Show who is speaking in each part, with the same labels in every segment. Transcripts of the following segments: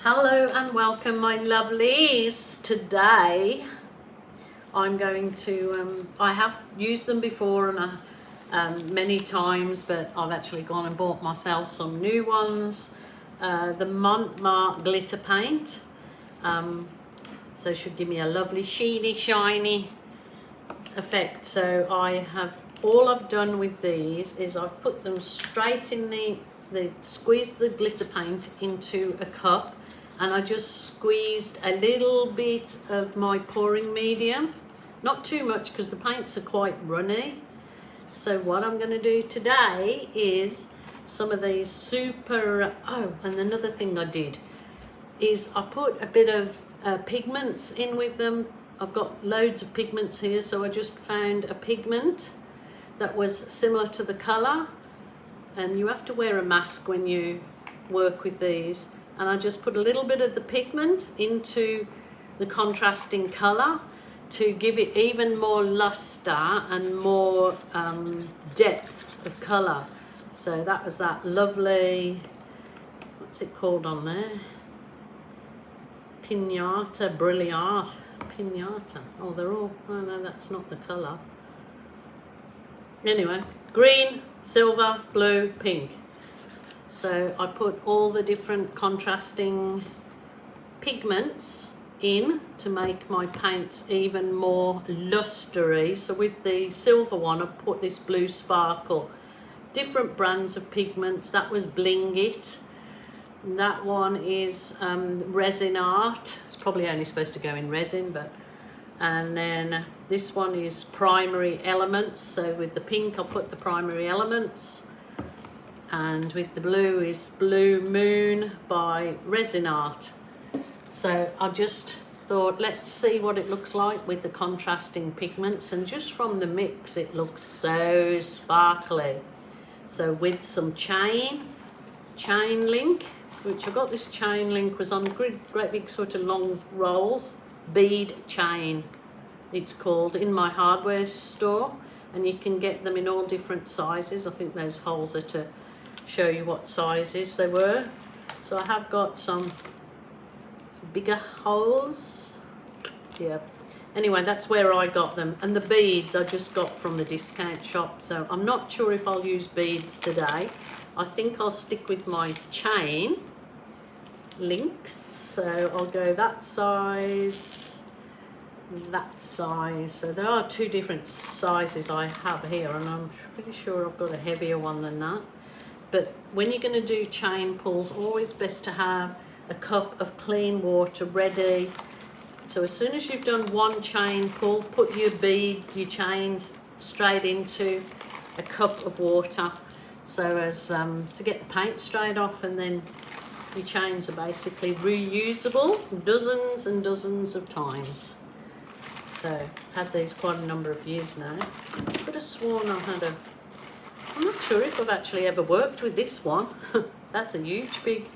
Speaker 1: Hello and welcome, my lovelies. Today I'm going to, I have used them before and many times, but I've actually gone and bought myself some new ones. The Montmartre glitter paint. So it should give me a lovely sheeny, shiny effect. So all I've done with these is I've put them straight in squeezed the glitter paint into a cup, and I just squeezed a little bit of my pouring medium, not too much because the paints are quite runny. So what I'm going to do today is some of these and another thing I did is I put a bit of pigments in with them. I've got loads of pigments here, so I just found a pigment that was similar to the colour, and you have to wear a mask when you work with these, and I just put a little bit of the pigment into the contrasting colour to give it even more luster and more depth of colour. So that was that lovely, what's it called on there? Pinata, brilliant, pinata. Oh, no, that's not the colour. Anyway, green, silver, blue, pink. So I put all the different contrasting pigments in to make my paints even more lustery. So with the silver one, I put this blue sparkle. Different brands of pigments. That was Bling It. That one is Resin Art. It's probably only supposed to go in resin, but... And then this one is Primary Elements. So with the pink, I'll put the Primary Elements. And with the blue is Blue Moon by Resin Art. So I just thought, let's see what it looks like with the contrasting pigments. And just from the mix, it looks so sparkly. So with some chain link, which I got this chain link, was on great big sort of long rolls. Bead chain, it's called, in my hardware store, and you can get them in all different sizes. I think those holes are to show you what sizes they were. So I have got some bigger holes. Yeah. Anyway, that's where I got them. And the beads I just got from the discount shop. So I'm not sure if I'll use beads today. I think I'll stick with my chain links. So I'll go that size, that size. So there are two different sizes I have here, and I'm pretty sure I've got a heavier one than that. But when you're going to do chain pulls, always best to have a cup of clean water ready. So as soon as you've done one chain pull, put your beads, your chains straight into a cup of water, so as to get the paint straight off, and then your chains are basically reusable dozens and dozens of times. So I've had these quite a number of years now. I could have sworn I had I'm not sure if I've actually ever worked with this one. That's a huge big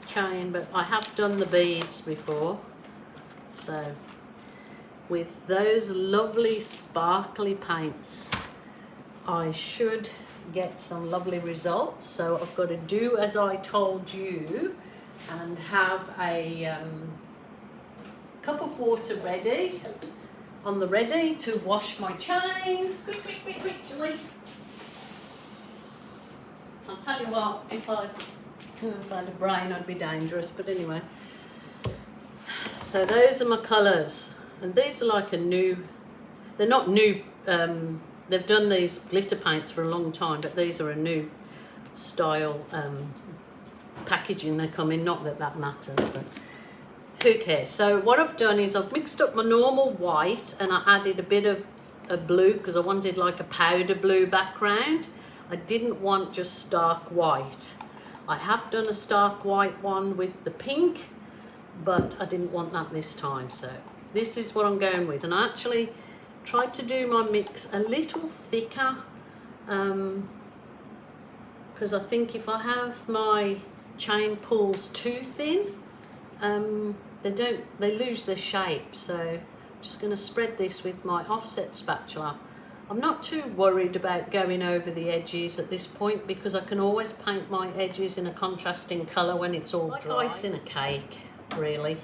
Speaker 1: chain, but I have done the beads before. So with those lovely sparkly paints, I should get some lovely results. So I've got to do as I told you and have a cup of water ready, to wash my chains. Quick, I'll tell you what, if I had a brain, I'd be dangerous, but anyway. So those are my colours, and these are like they're not new, they've done these glitter paints for a long time, but these are a new style packaging they come in. Not that that matters, but who cares. So what I've done is I've mixed up my normal white, and I added a bit of a blue because I wanted like a powder blue background. I didn't want just stark white. I have done a stark white one with the pink, but I didn't want that this time. So this is what I'm going with. And I actually tried to do my mix a little thicker, because I think if I have my chain pulls too thin, they lose their shape. So I'm just going to spread this with my offset spatula. I'm not too worried about going over the edges at this point, because I can always paint my edges in a contrasting colour when it's all dry. Like ice in a cake. really.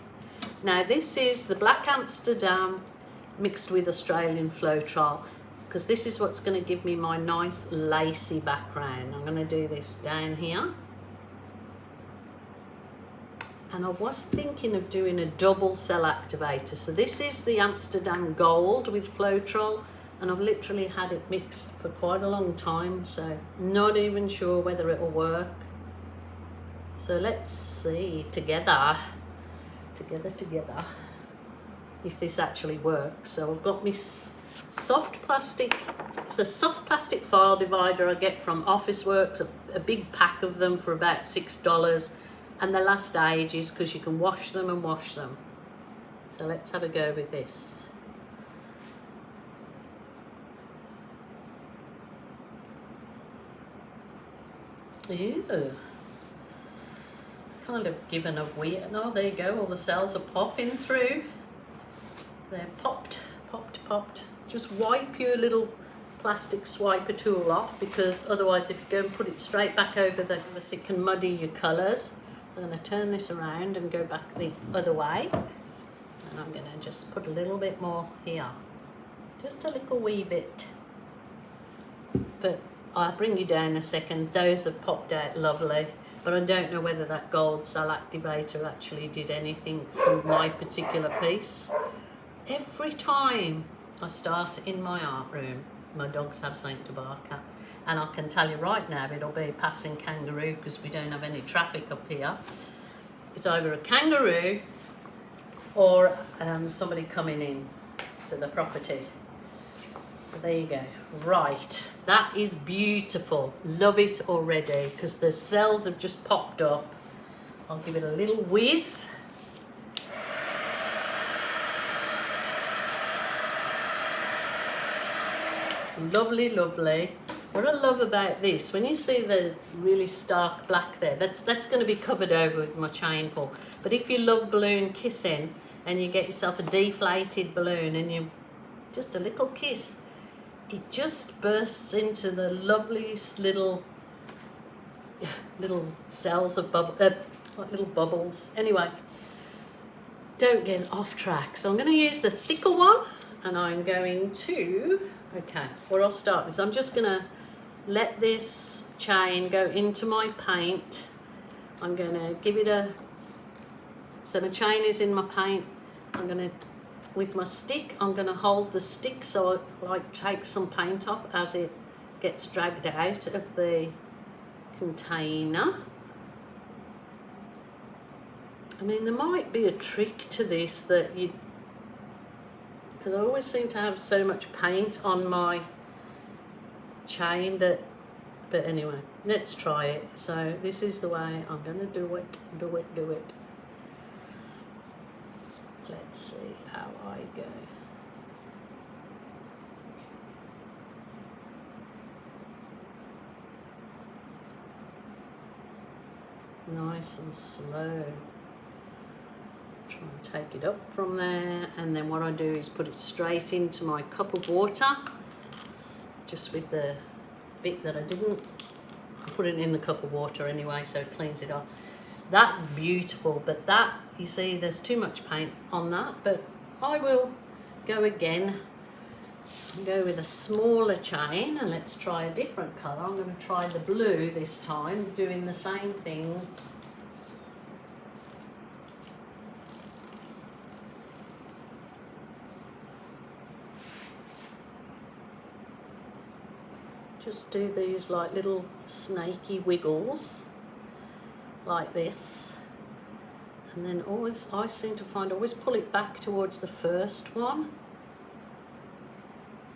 Speaker 1: Now this is the Black Amsterdam mixed with Australian Floetrol, because this is what's going to give me my nice lacy background. I'm going to do this down here. And I was thinking of doing a double cell activator. So this is the Amsterdam Gold with Floetrol, and I've literally had it mixed for quite a long time, so not even sure whether it will work. So let's see together, if this actually works. So I've got my soft plastic, it's a soft plastic file divider I get from Officeworks, a big pack of them for about $6, and they last ages because you can wash them and wash them. So let's have a go with this. Ew. It's kind of given a weird, oh there you go, all the cells are popping through. They're popped. Just wipe your little plastic swiper tool off, because otherwise if you go and put it straight back over it can muddy your colours. So I'm going to turn this around and go back the other way, and I'm going to just put a little bit more here, just a little wee bit, but I'll bring you down a second. Those have popped out lovely, but I don't know whether that gold cell activator actually did anything for my particular piece. Every time I start in my art room, my dogs have something to bark at. And I can tell you right now, it'll be a passing kangaroo, because we don't have any traffic up here. It's either a kangaroo or somebody coming in to the property. So there you go. Right, that is beautiful. Love it already, because the cells have just popped up. I'll give it a little whiz. Lovely, lovely. What I love about this, when you see the really stark black there, that's going to be covered over with my chain pull. But if you love balloon kissing and you get yourself a deflated balloon and you just a little kiss, it just bursts into the loveliest little cells of like little bubbles. Anyway, don't get off track. So I'm going to use the thicker one, and I'm going to, okay, what I'll start with, I'm just going to let this chain go into my paint. I'm going to give it a, so my chain is in my paint. I'm going to, with my stick, I'm going to hold the stick so I like take some paint off as it gets dragged out of the container. I mean, there might be a trick to this that you, because I always seem to have so much paint on my chain that, but anyway, let's try it. So this is the way I'm going to do it. Let's see how I go. Nice and slow. Try and take it up from there, and then what I do is put it straight into my cup of water, just with the bit that I didn't. I put it in the cup of water anyway, so it cleans it off. That's beautiful, but that, you see, there's too much paint on that, but I will go again and go with a smaller chain, and let's try a different colour. I'm going to try the blue this time, doing the same thing. Just do these like little snaky wiggles like this, and then always, I seem to find, always pull it back towards the first one,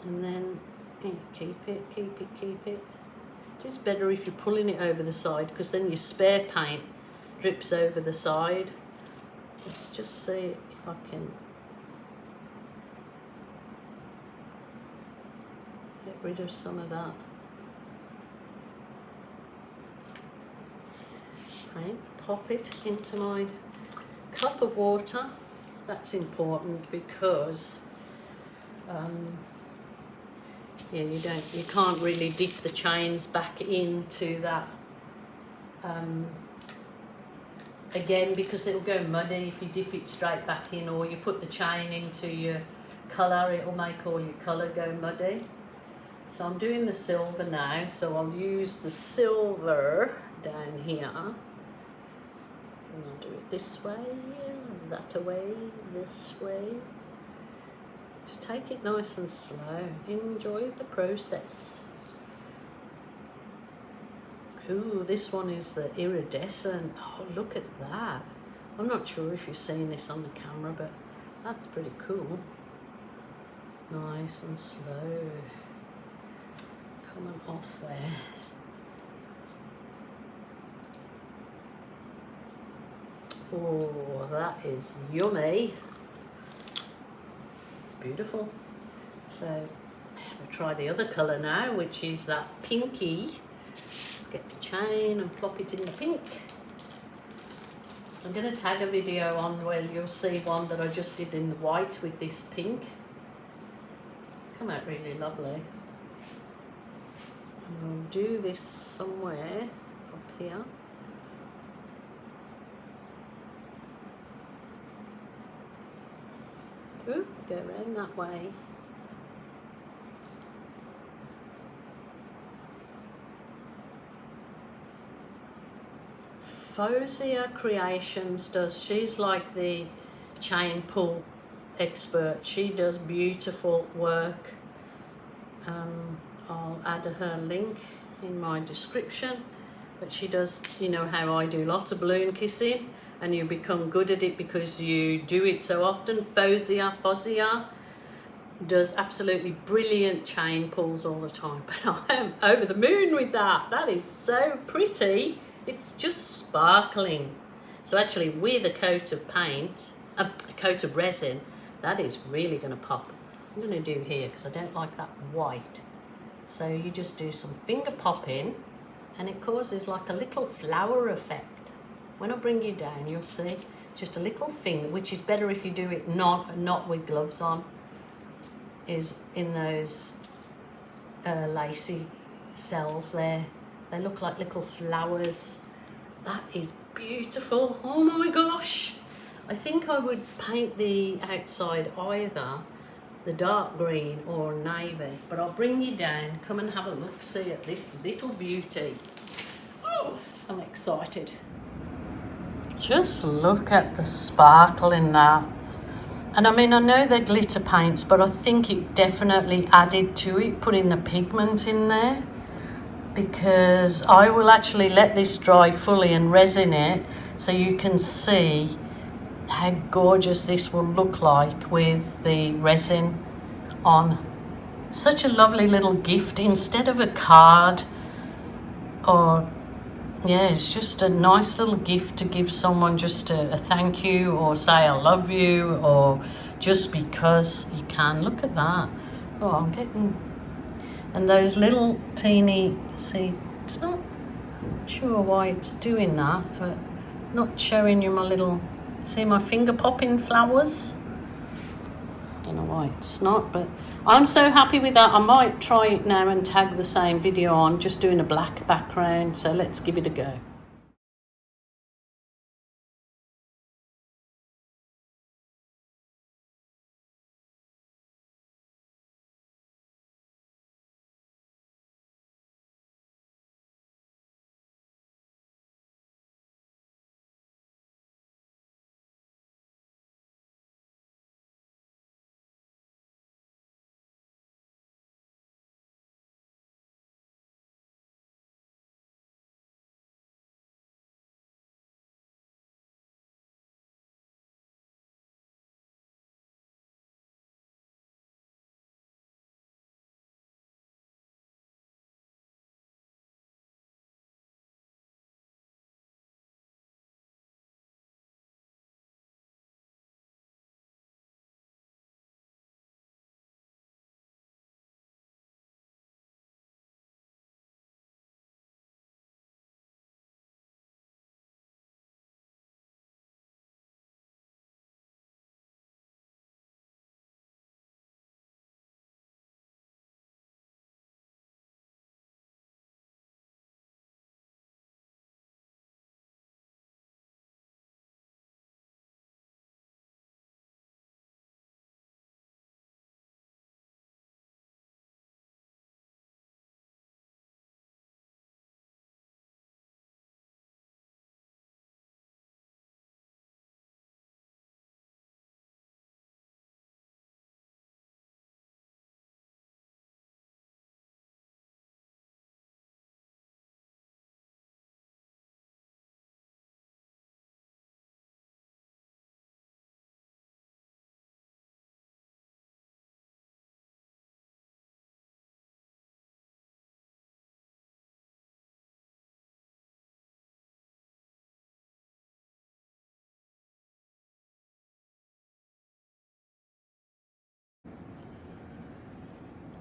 Speaker 1: and then keep it. It's better if you're pulling it over the side, because then your spare paint drips over the side. Let's just see if I can get rid of some of that paint. Pop it into my cup of water. That's important, because yeah, you can't really dip the chains back into that again, because it'll go muddy if you dip it straight back in, or you put the chain into your colour, it'll make all your colour go muddy. So I'm doing the silver now, so I'll use the silver down here. And I'll do it this way, that way, this way. Just take it nice and slow. Enjoy the process. Ooh, this one is the iridescent. Oh, look at that. I'm not sure if you're seeing this on the camera, but that's pretty cool. Nice and slow. Coming off there. Oh, that is yummy. It's beautiful. So we'll try the other colour now, which is that pinky. Let's get the chain and plop it in the pink. I'm going to tag a video on where you'll see one that I just did in the white with this pink. Come out really lovely. And we'll do this somewhere up here. Ooh, go around that way. Fozia Creations does, she's like the chain pull expert. She does beautiful work. I'll add her link in my description, but she does, you know how I do lots of balloon kissing, and you become good at it because you do it so often. Fozia does absolutely brilliant chain pulls all the time, but I am over the moon with that. That is so pretty. It's just sparkling. So actually with a coat of paint, a coat of resin, that is really going to pop. I'm going to do here because I don't like that white. So you just do some finger popping and it causes like a little flower effect. When I bring you down, you'll see just a little finger, which is better if you do it not with gloves on, is in those lacy cells there. They look like little flowers. That is beautiful. Oh my gosh. I think I would paint the outside either the dark green or navy, but I'll bring you down. Come and have a look, see at this little beauty. Oh, I'm excited. Just look at the sparkle in that. And I mean, I know they're glitter paints, but I think it definitely added to it, putting the pigment in there, because I will actually let this dry fully and resin it so you can see how gorgeous this will look like with the resin on. Such a lovely little gift instead of a card, or yeah, it's just a nice little gift to give someone, just a thank you, or say I love you, or just because you can. Look at that. Oh, I'm getting, and those little teeny, see, it's not sure why it's doing that, but not showing you my little, see my finger popping flowers? Don't know why it's not, but I'm so happy with that. I might try it now and tag the same video on, just doing a black background. So let's give it a go.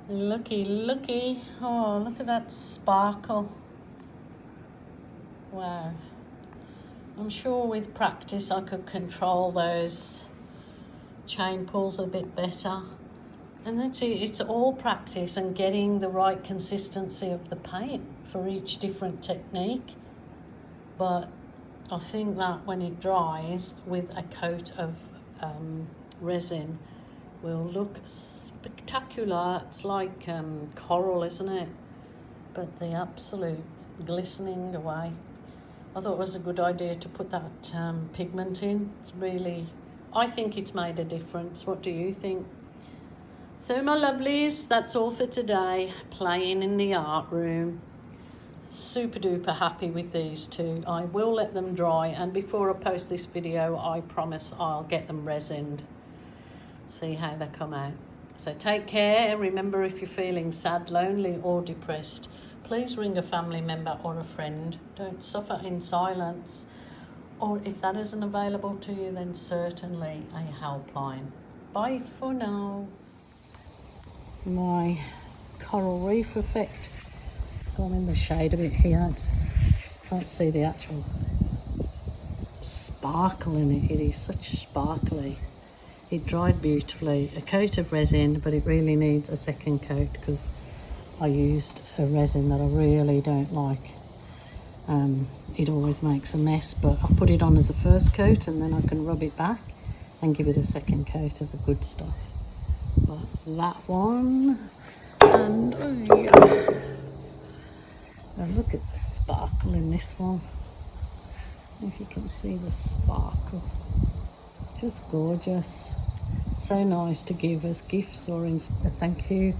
Speaker 1: Looky, looky. Oh, look at that sparkle. Wow. I'm sure with practice I could control those chain pulls a bit better. And that's it. It's all practice and getting the right consistency of the paint for each different technique. But I think that when it dries with a coat of resin will look spectacular. It's like coral, isn't it? But the absolute glistening away. I thought it was a good idea to put that pigment in. It's really, I think it's made a difference. What do you think? So my lovelies, that's all for today. Playing in the art room. Super duper happy with these two. I will let them dry, and before I post this video I promise I'll get them resined. See how they come out. So take care. Remember, if you're feeling sad, lonely or depressed, please ring a family member or a friend. Don't suffer in silence. Or if that isn't available to you, then certainly a helpline. Bye for now. My coral reef effect. Gone in the shade a bit here. Can't see the actual sparkle in it. It is such sparkly. It dried beautifully. A coat of resin, but it really needs a second coat because I used a resin that I really don't like. It always makes a mess, but I put it on as a first coat and then I can rub it back and give it a second coat of the good stuff. But that one, and oh yeah. And look at the sparkle in this one. If you can see the sparkle. Just gorgeous. So nice to give as gifts or a thank you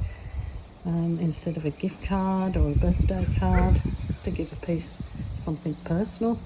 Speaker 1: instead of a gift card or a birthday card. Just to give a piece of something personal.